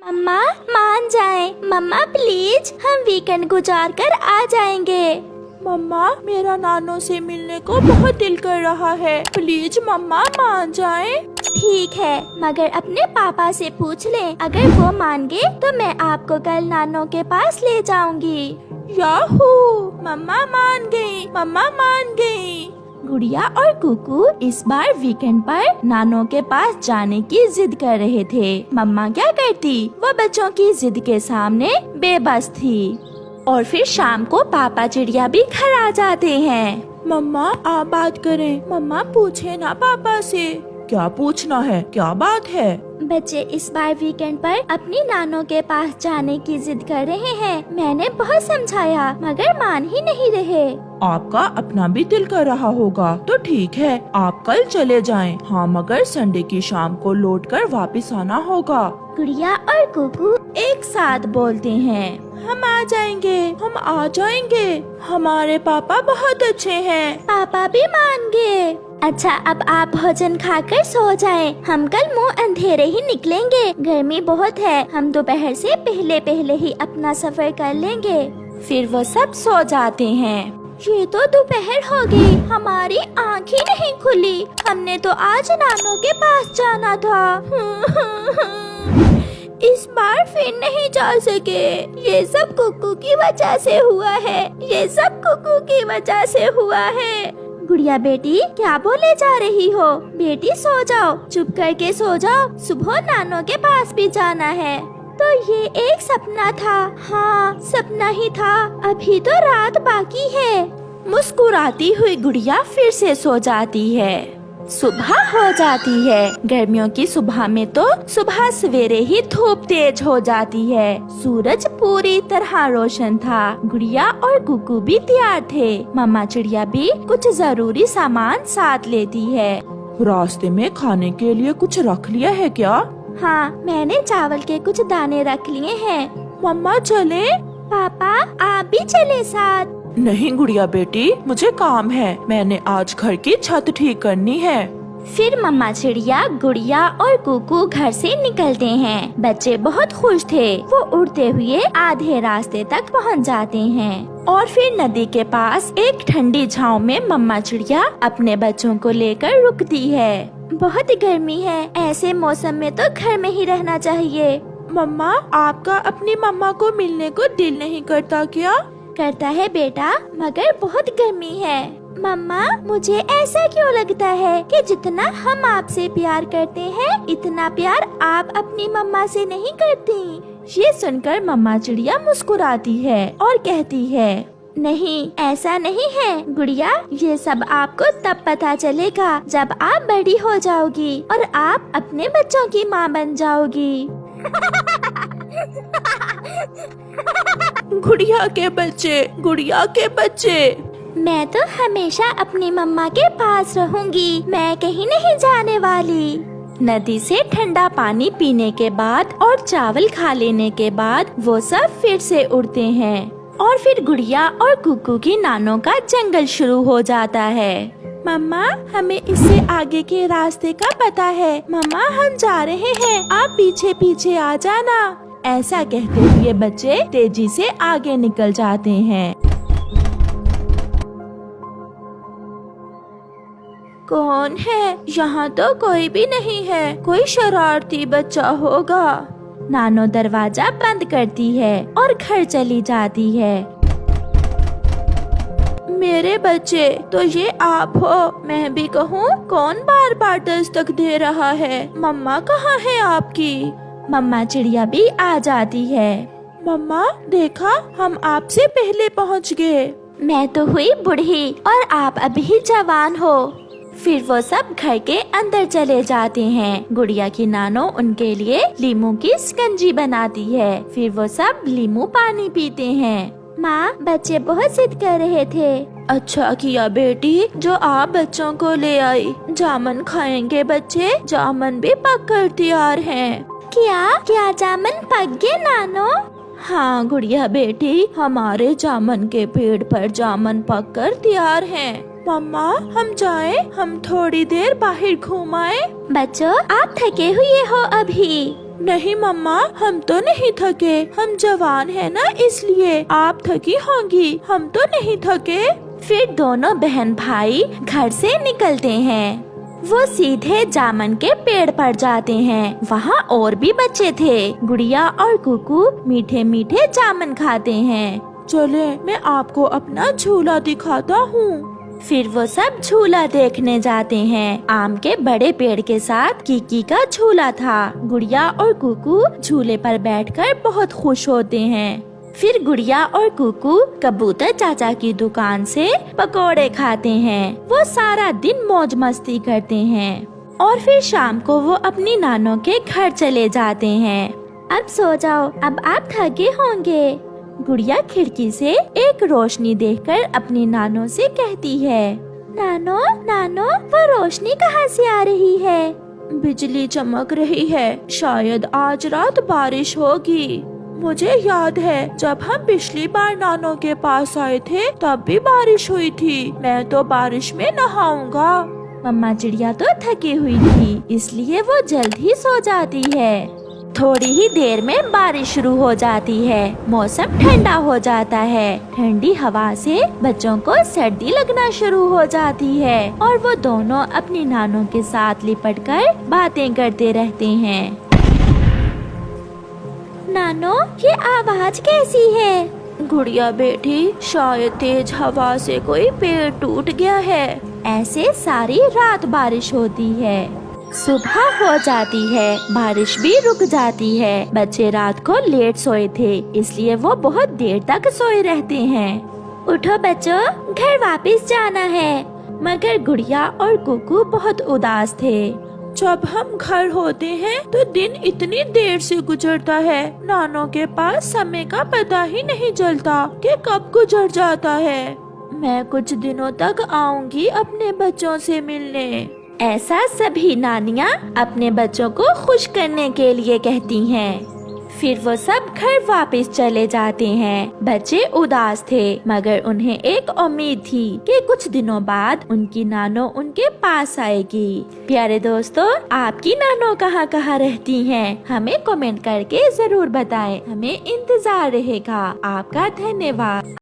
मम्मा मान जाएं, मम्मा प्लीज, हम वीकेंड गुजार कर आ जाएंगे। मम्मा मेरा नानों से मिलने को बहुत दिल कर रहा है, प्लीज मम्मा मान जाएं। ठीक है, मगर अपने पापा से पूछ लें, अगर वो मान गए तो मैं आपको कल नानों के पास ले जाऊंगी। याहू, मम्मा मान गई, मम्मा मान गई। गुड़िया और कुकू इस बार वीकेंड पर नानों के पास जाने की जिद कर रहे थे। मम्मा क्या करती, वो बच्चों की जिद के सामने बेबस थी। और फिर शाम को पापा चिड़िया भी घर आ जाते हैं। मम्मा आप बात करें, मम्मा पूछे ना पापा से। क्या पूछना है, क्या बात है? बच्चे इस बार वीकेंड पर अपनी नानों के पास जाने की जिद कर रहे हैं। मैंने बहुत समझाया मगर मान ही नहीं रहे। आपका अपना भी दिल कर रहा होगा तो ठीक है, आप कल चले जाएं। हाँ मगर संडे की शाम को लौटकर वापस आना होगा। गुड़िया और कुकू एक साथ बोलते हैं, हम आ जाएंगे, हम आ जाएंगे। हमारे पापा बहुत अच्छे हैं। पापा भी मान गए। अच्छा, अब आप भोजन खाकर सो जाएं। हम कल मुंह अंधेरे ही निकलेंगे, गर्मी बहुत है। हम दोपहर से पहले पहले ही अपना सफर कर लेंगे। फिर वो सब सो जाते हैं। ये तो दोपहर हो गई, हमारी आँख ही नहीं खुली। हमने तो आज नानों के पास जाना था। इस बार फिर नहीं जा सके। ये सब कुकू की वजह से हुआ है, ये सब कुकू की वजह से हुआ है। गुड़िया बेटी क्या बोले जा रही हो? बेटी सो जाओ, चुप करके सो जाओ, सुबह नानों के पास भी जाना है। तो ये एक सपना था। हाँ सपना ही था, अभी तो रात बाकी है। मुस्कुराती हुई गुड़िया फिर से सो जाती है। सुबह हो जाती है। गर्मियों की सुबह में तो सुबह सवेरे ही धूप तेज हो जाती है। सूरज पूरी तरह रोशन था। गुड़िया और कुकू भी तैयार थे। मम्मा चिड़िया भी कुछ जरूरी सामान साथ लेती है। रास्ते में खाने के लिए कुछ रख लिया है क्या? हाँ, मैंने चावल के कुछ दाने रख लिए हैं। मम्मा चले? पापा आप भी चले साथ। नहीं गुड़िया बेटी, मुझे काम है। मैंने आज घर की छत ठीक करनी है। फिर मम्मा चिड़िया, गुड़िया और कुकू घर से निकलते हैं। बच्चे बहुत खुश थे। वो उड़ते हुए आधे रास्ते तक पहुंच जाते हैं। और फिर नदी के पास एक ठंडी छांव में मम्मा चिड़िया अपने बच्चों को लेकर रुकती है। बहुत गर्मी है, ऐसे मौसम में तो घर में ही रहना चाहिए। मम्मा आपका अपनी मम्मा को मिलने को दिल नहीं करता क्या? करता है बेटा, मगर बहुत गर्मी है। मम्मा मुझे ऐसा क्यों लगता है कि जितना हम आपसे प्यार करते हैं, इतना प्यार आप अपनी मम्मा से नहीं करती। ये सुनकर मम्मा चिड़िया मुस्कुराती है और कहती है, नहीं ऐसा नहीं है गुड़िया, ये सब आपको तब पता चलेगा जब आप बड़ी हो जाओगी और आप अपने बच्चों की माँ बन जाओगी। गुड़िया के बच्चे, गुड़िया के बच्चे। मैं तो हमेशा अपनी मम्मा के पास रहूंगी, मैं कहीं नहीं जाने वाली। नदी से ठंडा पानी पीने के बाद और चावल खा लेने के बाद वो सब फिर से उड़ते हैं। और फिर गुड़िया और कुकू की नानों का जंगल शुरू हो जाता है। मम्मा हमें इससे आगे के रास्ते का पता है। मम्मा हम जा रहे हैं, आप पीछे पीछे आ जाना। ऐसा कहते हुए बच्चे तेजी से आगे निकल जाते हैं। कौन है? यहाँ तो कोई भी नहीं है, कोई शरारती बच्चा होगा। नानो दरवाजा बंद करती है और घर चली जाती है। मेरे बच्चे, तो ये आप हो? मैं भी कहूँ, कौन बार बार दस्तक दे रहा है? मम्मा कहाँ है आपकी? मम्मा चिड़िया भी आ जाती है। मम्मा देखा, हम आपसे पहले पहुँच गए। मैं तो हुई बूढ़ी और आप अभी जवान हो। फिर वो सब घर के अंदर चले जाते हैं। गुड़िया की नानो उनके लिए लीमू की शिकंजी बनाती है। फिर वो सब लीमू पानी पीते हैं। माँ बच्चे बहुत जिद कर रहे थे। अच्छा किया बेटी जो आप बच्चों को ले आई। जामुन खाएंगे बच्चे? जामुन भी पक कर तैयार हैं। क्या क्या जामुन पक गए नानो? हाँ गुड़िया बेटी, हमारे जामुन के पेड़ पर जामुन पक कर तैयार हैं। मम्मा हम जाएं? हम थोड़ी देर बाहर घूम आए? बच्चों आप थके हुए हो अभी। नहीं मम्मा, हम तो नहीं थके, हम जवान है ना इसलिए। आप थकी होंगी, हम तो नहीं थके। फिर दोनों बहन भाई घर से निकलते हैं। वो सीधे जामुन के पेड़ पर जाते हैं। वहाँ और भी बच्चे थे। गुड़िया और कुकू मीठे मीठे जामुन खाते हैं। चले, मैं आपको अपना झूला दिखाता हूँ। फिर वो सब झूला देखने जाते हैं। आम के बड़े पेड़ के साथ कीकी का झूला था। गुड़िया और कुकू झूले पर बैठकर बहुत खुश होते हैं। फिर गुड़िया और कुकू कबूतर चाचा की दुकान से पकोड़े खाते हैं। वो सारा दिन मौज मस्ती करते हैं और फिर शाम को वो अपनी नानों के घर चले जाते हैं। अब सो जाओ, अब आप थके होंगे। गुड़िया खिड़की से एक रोशनी देखकर अपनी नानों से कहती है, नानो नानो, वो रोशनी कहाँ से आ रही है? बिजली चमक रही है, शायद आज रात बारिश होगी। मुझे याद है जब हम पिछली बार नानों के पास आए थे तब भी बारिश हुई थी। मैं तो बारिश में नहाऊंगा। मम्मा चिड़िया तो थकी हुई थी, इसलिए वो जल्द ही सो जाती है। थोड़ी ही देर में बारिश शुरू हो जाती है। मौसम ठंडा हो जाता है। ठंडी हवा से बच्चों को सर्दी लगना शुरू हो जाती है और वो दोनों अपनी नानों के साथ लिपटकर बातें करते रहते हैं। नानो, ये आवाज कैसी है? गुड़िया बेटी, शायद तेज हवा से कोई पेड़ टूट गया है। ऐसे सारी रात बारिश होती है। सुबह हो जाती है, बारिश भी रुक जाती है। बच्चे रात को लेट सोए थे, इसलिए वो बहुत देर तक सोए रहते हैं। उठो बच्चों, घर वापस जाना है। मगर गुड़िया और कुकू बहुत उदास थे। जब हम घर होते हैं तो दिन इतनी देर से गुजरता है। नानों के पास समय का पता ही नहीं चलता कि कब गुजर जाता है। मैं कुछ दिनों तक आऊंगी अपने बच्चों से मिलने। ऐसा सभी नानियाँ अपने बच्चों को खुश करने के लिए कहती हैं। फिर वो सब घर वापस चले जाते हैं। बच्चे उदास थे, मगर उन्हें एक उम्मीद थी कि कुछ दिनों बाद उनकी नानो उनके पास आएगी। प्यारे दोस्तों, आपकी नानो कहाँ कहाँ रहती हैं? हमें कमेंट करके जरूर बताएं। हमें इंतजार रहेगा। आपका धन्यवाद।